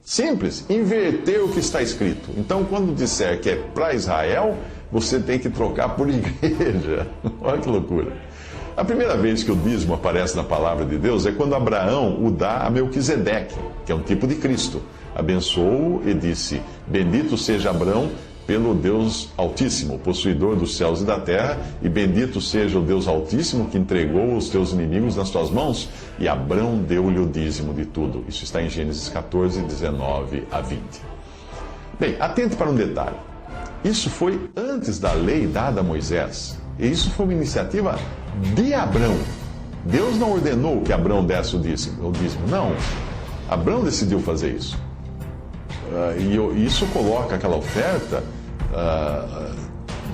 Simples, inverter o que está escrito. Então, quando disser que é para Israel, você tem que trocar por igreja. Olha que loucura. A primeira vez que o dízimo aparece na palavra de Deus é quando Abraão o dá a Melquisedeque, que é um tipo de Cristo. Abençoou-o e disse: bendito seja Abraão pelo Deus Altíssimo, possuidor dos céus e da terra, e bendito seja o Deus Altíssimo que entregou os teus inimigos nas tuas mãos. E Abrão deu-lhe o dízimo de tudo. Isso está em Gênesis 14, 19 a 20. Bem, atente para um detalhe. Isso foi antes da lei dada a Moisés. E isso foi uma iniciativa de Abrão. Deus não ordenou que Abrão desse o dízimo. Não. Abrão decidiu fazer isso. E isso coloca aquela oferta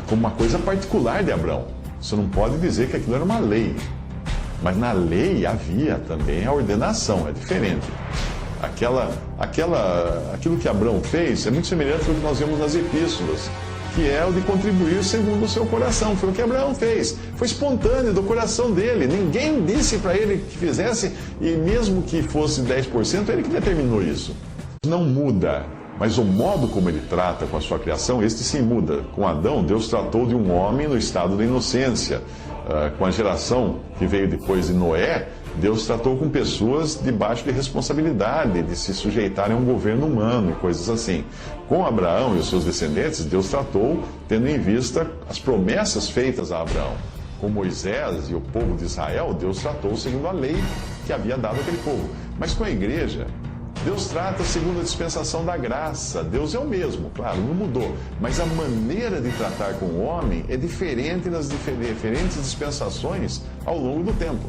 como uma coisa particular de Abrão. Você não pode dizer que aquilo era uma lei. Mas na lei havia também a ordenação, é diferente. Aquilo que Abrão fez é muito semelhante ao que nós vemos nas epístolas, que é o de contribuir segundo o seu coração. Foi o que Abraão fez. Foi espontâneo do coração dele. Ninguém disse para ele que fizesse, e mesmo que fosse 10%, ele que determinou isso. Não muda, mas o modo como ele trata com a sua criação, este sim muda. Com Adão, Deus tratou de um homem no estado da inocência. Com a geração que veio depois de Noé, Deus tratou com pessoas debaixo de responsabilidade, de se sujeitarem a um governo humano e coisas assim. Com Abraão e os seus descendentes, Deus tratou tendo em vista as promessas feitas a Abraão. Com Moisés e o povo de Israel, Deus tratou segundo a lei que havia dado àquele povo. Mas com a igreja, Deus trata segundo a dispensação da graça. Deus é o mesmo, claro, não mudou. Mas a maneira de tratar com o homem é diferente nas diferentes dispensações ao longo do tempo.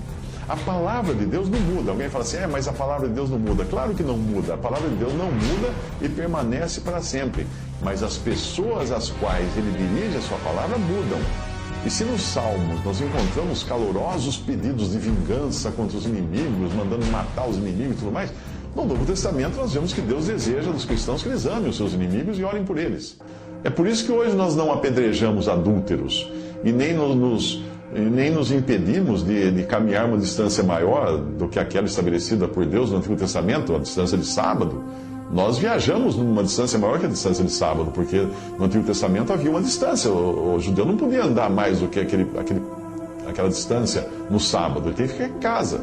A palavra de Deus não muda. Alguém fala assim, mas a palavra de Deus não muda. Claro que não muda. A palavra de Deus não muda e permanece para sempre. Mas as pessoas às quais ele dirige a sua palavra mudam. E se nos Salmos nós encontramos calorosos pedidos de vingança contra os inimigos, mandando matar os inimigos e tudo mais, no Novo Testamento nós vemos que Deus deseja dos cristãos que eles amem os seus inimigos e orem por eles. É por isso que hoje nós não apedrejamos adúlteros e nem nos impedimos de caminhar uma distância maior do que aquela estabelecida por Deus no Antigo Testamento, a distância de sábado. Nós viajamos numa distância maior que a distância de sábado, porque no Antigo Testamento havia uma distância. O judeu não podia andar mais do que aquela distância no sábado, ele teve que ficar em casa.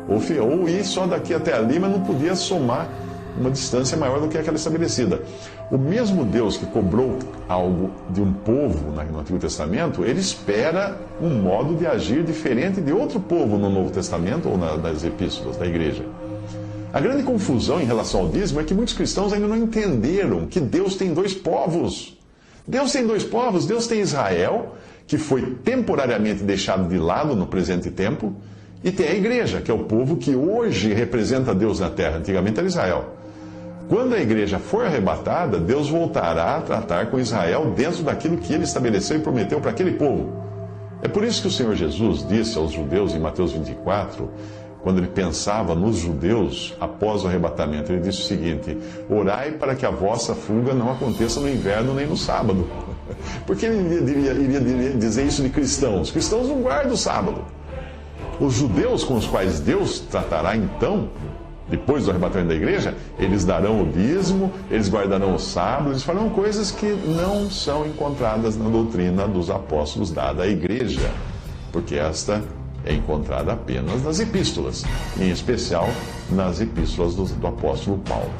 Ou ir só daqui até ali, mas não podia somar uma distância maior do que aquela estabelecida. O mesmo Deus que cobrou algo de um povo no Antigo Testamento, ele espera um modo de agir diferente de outro povo no Novo Testamento ou nas epístolas da igreja. A grande confusão em relação ao dízimo é que muitos cristãos ainda não entenderam que Deus tem dois povos. Deus tem dois povos. Deus tem Israel, que foi temporariamente deixado de lado no presente tempo, e tem a igreja, que é o povo que hoje representa Deus na terra. Antigamente era Israel. Quando a igreja for arrebatada, Deus voltará a tratar com Israel dentro daquilo que ele estabeleceu e prometeu para aquele povo. É por isso que o Senhor Jesus disse aos judeus em Mateus 24, quando ele pensava nos judeus após o arrebatamento, ele disse o seguinte: orai para que a vossa fuga não aconteça no inverno nem no sábado. Porque ele iria dizer isso de cristãos? Cristãos não guardam o sábado. Os judeus com os quais Deus tratará então, depois do arrebatamento da igreja, eles darão o dízimo, eles guardarão o sábado, eles farão coisas que não são encontradas na doutrina dos apóstolos dada à igreja, porque esta é encontrada apenas nas epístolas, em especial nas epístolas do apóstolo Paulo.